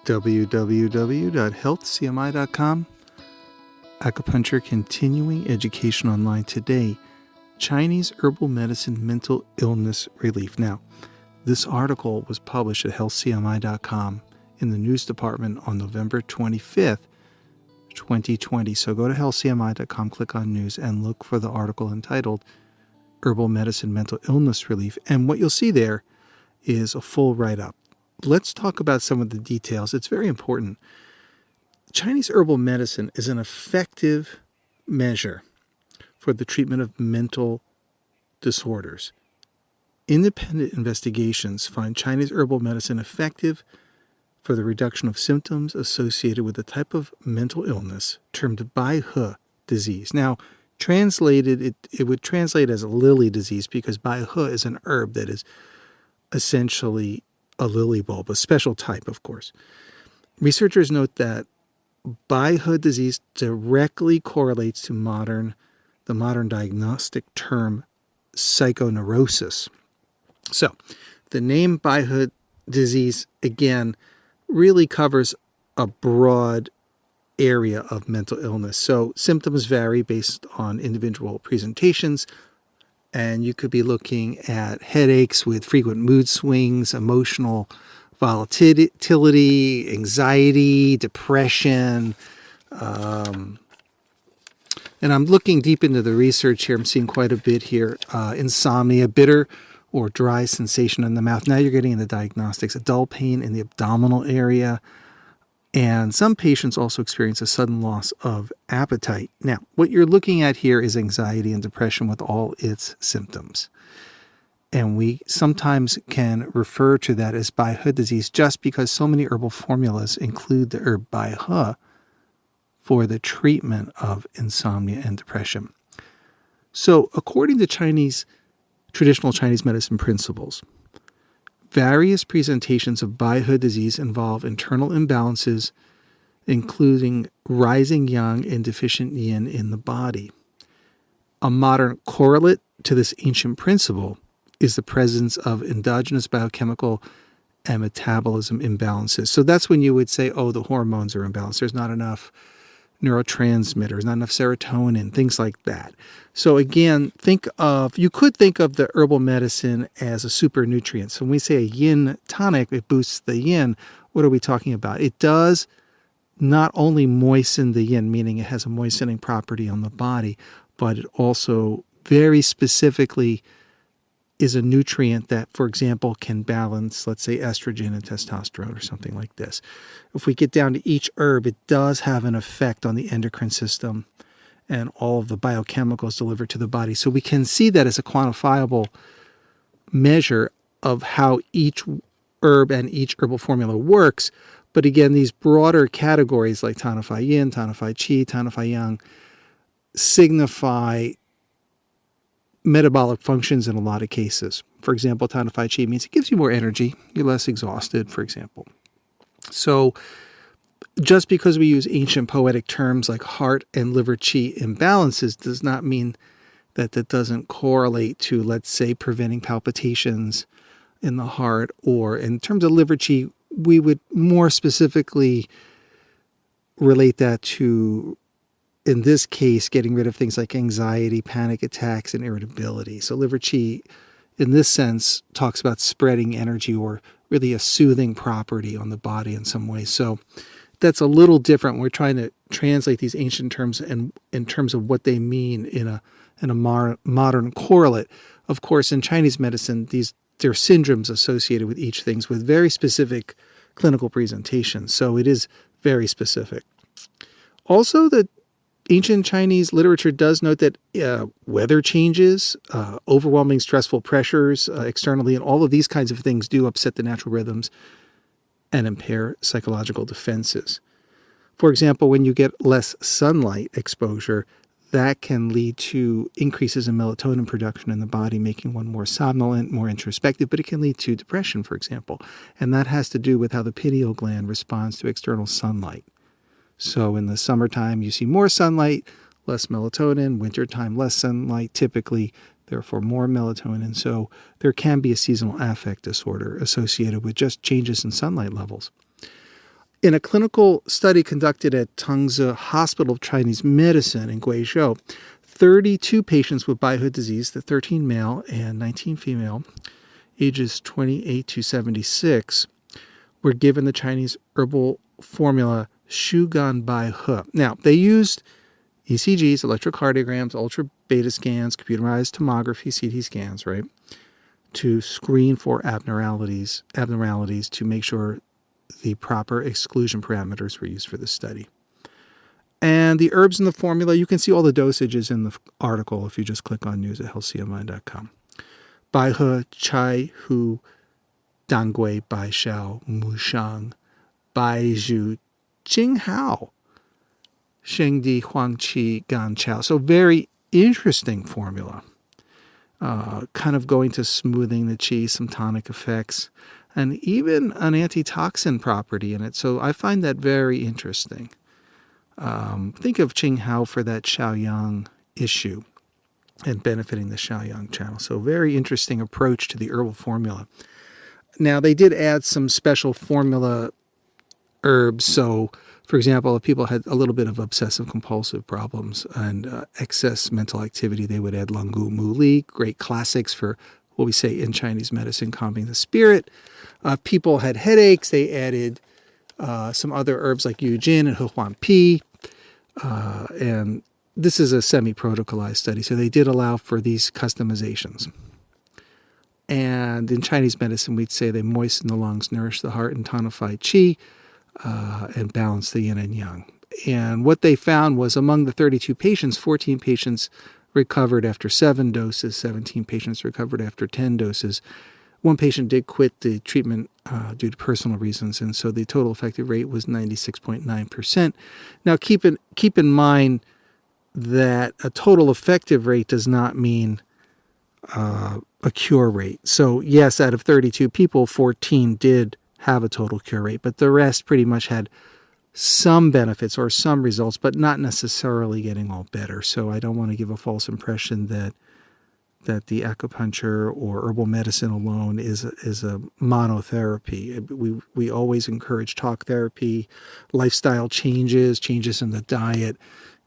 www.healthcmi.com. Acupuncture Continuing Education Online today. Chinese Herbal Medicine Mental Illness Relief. Now, this article was published at healthcmi.com in the news department on November 25th, 2020. So go to healthcmi.com, click on news, and look for the article entitled Herbal Medicine Mental Illness Relief. And what you'll see there is a full write-up. Let's talk about some of the details. It's very important. Chinese herbal medicine is an effective measure for the treatment of mental disorders. Independent investigations find Chinese herbal medicine effective for the reduction of symptoms associated with a type of mental illness termed Bai He disease. Now, translated, it would translate as a lily disease because Bai He is an herb that is essentially a lily bulb, a special type, of course. Researchers note that Bai He disease directly correlates to the modern diagnostic term psychoneurosis. So, the name Bai He disease, again, really covers a broad area of mental illness. So, symptoms vary based on individual presentations, and you could be looking at headaches with frequent mood swings, emotional volatility, anxiety, depression. And I'm looking deep into the research here. I'm seeing quite a bit here. Insomnia, bitter or dry sensation in the mouth. Now you're getting into diagnostics. A dull pain in the abdominal area. And some patients also experience a sudden loss of appetite. Now, what you're looking at here is anxiety and depression with all its symptoms. And we sometimes can refer to that as Bai He disease just because so many herbal formulas include the herb Bai He for the treatment of insomnia and depression. So, according to traditional Chinese medicine principles, various presentations of Bai He disease involve internal imbalances, including rising yang and deficient yin in the body. A modern correlate to this ancient principle is the presence of endogenous biochemical and metabolism imbalances. So that's when you would say, oh, the hormones are imbalanced. There's not enough neurotransmitters, not enough serotonin, things like that. So again, you could think of the herbal medicine as a super nutrient. So when we say a yin tonic, it boosts the yin. What are we talking about? It does not only moisten the yin, meaning it has a moistening property on the body, but it also very specifically is a nutrient that, for example, can balance, let's say, estrogen and testosterone or something like this. If we get down to each herb, it does have an effect on the endocrine system and all of the biochemicals delivered to the body. So we can see that as a quantifiable measure of how each herb and each herbal formula works. But again, these broader categories like Tanafai Yin, Tanafai Qi, Tanafai Yang signify metabolic functions in a lot of cases. For example, Tanafai Qi means it gives you more energy. You're less exhausted, for example. So just because we use ancient poetic terms like heart and liver qi imbalances does not mean that doesn't correlate to, let's say, preventing palpitations in the heart. Or in terms of liver qi, we would more specifically relate that to, in this case, getting rid of things like anxiety, panic attacks, and irritability. So liver qi, in this sense, talks about spreading energy or really a soothing property on the body in some way. So that's a little different. We're trying to translate these ancient terms and in terms of what they mean in a modern correlate. Of course, in Chinese medicine, there are syndromes associated with each thing with very specific clinical presentations. So it is very specific. Also, the ancient Chinese literature does note that weather changes, overwhelming stressful pressures externally, and all of these kinds of things do upset the natural rhythms and impair psychological defenses. For example, when you get less sunlight exposure, that can lead to increases in melatonin production in the body, making one more somnolent, more introspective, but it can lead to depression, for example. And that has to do with how the pineal gland responds to external sunlight. So in the summertime, you see more sunlight, less melatonin. Wintertime, less sunlight, typically, therefore more melatonin. So there can be a seasonal affect disorder associated with just changes in sunlight levels. In a clinical study conducted at Tongzi Hospital of Chinese Medicine in Guizhou, 32 patients with Baihe disease, the 13 male and 19 female, ages 28 to 76, were given the Chinese herbal formula Shugan Baihe. Now, they used ECGs, electrocardiograms, ultra beta scans, computerized tomography, CT scans, right, to screen for abnormalities to make sure the proper exclusion parameters were used for the study. And the herbs in the formula, you can see all the dosages in the article if you just click on news at healthcmine.com. Baihe, Chai Hu, Dangui, Baishao, Mushang, Baizhu, Jinghao, Shengdi, Huangqi, Ganqiao. So very interesting formula. Kind of going to smoothing the qi, some tonic effects, and even an antitoxin property in it. So I find that very interesting. Think of Qinghao for that Shaoyang issue and benefiting the Shaoyang channel. So very interesting approach to the herbal formula. Now, they did add some special formula herbs. So, for example, if people had a little bit of obsessive-compulsive problems and excess mental activity, they would add Langu Muli, great classics for what we say in Chinese medicine, calming the spirit. People had headaches, they added some other herbs like Yujin and Hehuan Pi. And this is a semi-protocolized study, so they did allow for these customizations. And in Chinese medicine, we'd say they moisten the lungs, nourish the heart, and tonify qi, and balance the yin and yang. And what they found was among the 32 patients, 14 patients recovered after 7 doses, 17 patients recovered after 10 doses. One patient did quit the treatment due to personal reasons, and so the total effective rate was 96.9%. Now, keep in mind that a total effective rate does not mean a cure rate. So, yes, out of 32 people, 14 did have a total cure rate, but the rest pretty much had some benefits or some results, but not necessarily getting all better. So I don't want to give a false impression that the acupuncture or herbal medicine alone is a monotherapy. We always encourage talk therapy, lifestyle changes in the diet,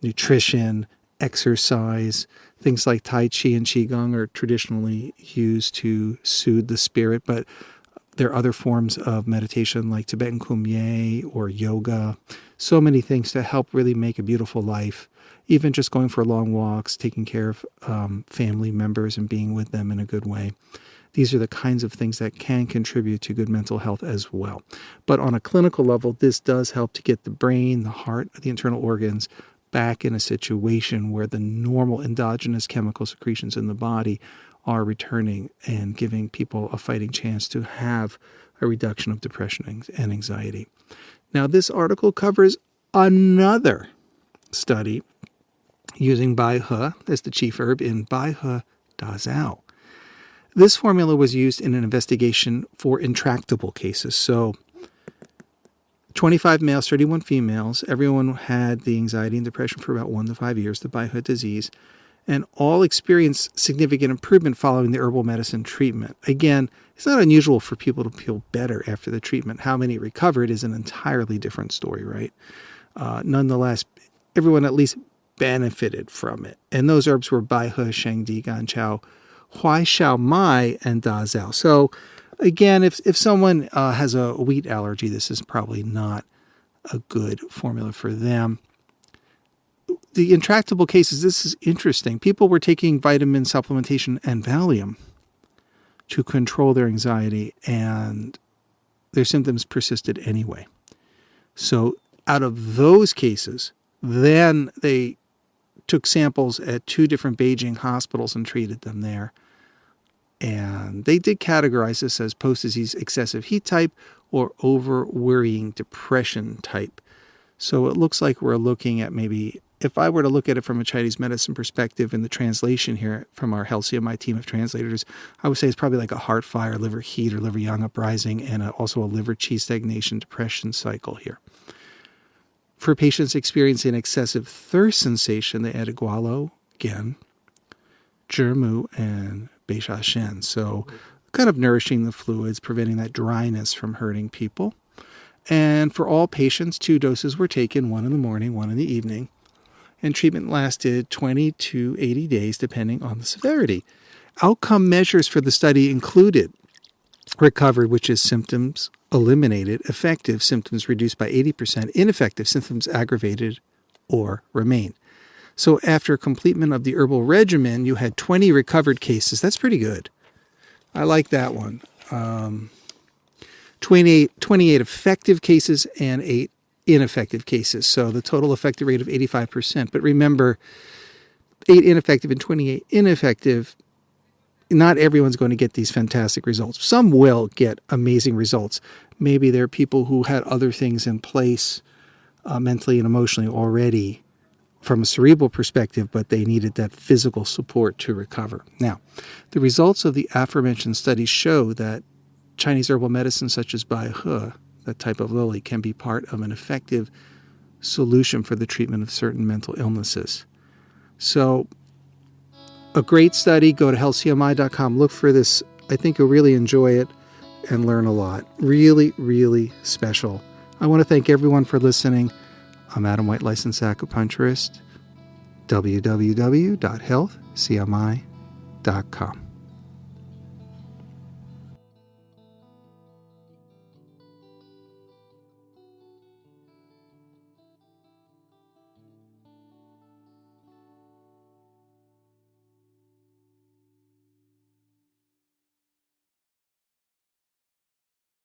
nutrition, exercise. Things like Tai Chi and Qigong are traditionally used to soothe the spirit, but there are other forms of meditation like Tibetan Kumye or yoga. So many things to help really make a beautiful life. Even just going for long walks, taking care of family members and being with them in a good way. These are the kinds of things that can contribute to good mental health as well. But on a clinical level, this does help to get the brain, the heart, the internal organs back in a situation where the normal endogenous chemical secretions in the body are returning and giving people a fighting chance to have a reduction of depression and anxiety. Now, this article covers another study using Baihe as the chief herb in Baihe Dazao. This formula was used in an investigation for intractable cases. So 25 males, 31 females, everyone had the anxiety and depression for about 1 to 5 years, the Baihe disease, and all experienced significant improvement following the herbal medicine treatment. Again, it's not unusual for people to feel better after the treatment. How many recovered is an entirely different story, right? Nonetheless, everyone at least benefited from it. And those herbs were Baihe, Shengdi, Ganqiao, Huai Xiao Mai, and Dazao. So again, if someone has a wheat allergy, this is probably not a good formula for them. The intractable cases, this is interesting. People were taking vitamin supplementation and Valium to control their anxiety, and their symptoms persisted anyway. So out of those cases, then they took samples at 2 different Beijing hospitals and treated them there. And they did categorize this as post-disease excessive heat type or over-worrying depression type. So it looks like we're looking at maybe, if I were to look at it from a Chinese medicine perspective in the translation here from our HealthCMI team of translators, I would say it's probably like a heart fire, liver heat, or liver yang uprising, and also a liver qi stagnation depression cycle here. For patients experiencing excessive thirst sensation, they added gualo, again, zhimu, and Beisha Shen. So kind of nourishing the fluids, preventing that dryness from hurting people. And for all patients, 2 doses were taken, one in the morning, one in the evening. And treatment lasted 20 to 80 days, depending on the severity. Outcome measures for the study included recovered, which is symptoms eliminated, effective, symptoms reduced by 80%, ineffective, symptoms aggravated or remain. So after completion of the herbal regimen, you had 20 recovered cases. That's pretty good. I like that one. 28 effective cases and 8 ineffective cases. So the total effective rate of 85%. But remember, 8 ineffective and 28 ineffective, not everyone's going to get these fantastic results. Some will get amazing results. Maybe there are people who had other things in place mentally and emotionally already from a cerebral perspective, but they needed that physical support to recover. Now, the results of the aforementioned studies show that Chinese herbal medicine such as Bai He, that type of lily, can be part of an effective solution for the treatment of certain mental illnesses. So, a great study. Go to healthcmi.com. Look for this. I think you'll really enjoy it and learn a lot. Really, really special. I want to thank everyone for listening. I'm Adam White, licensed acupuncturist. www.healthcmi.com.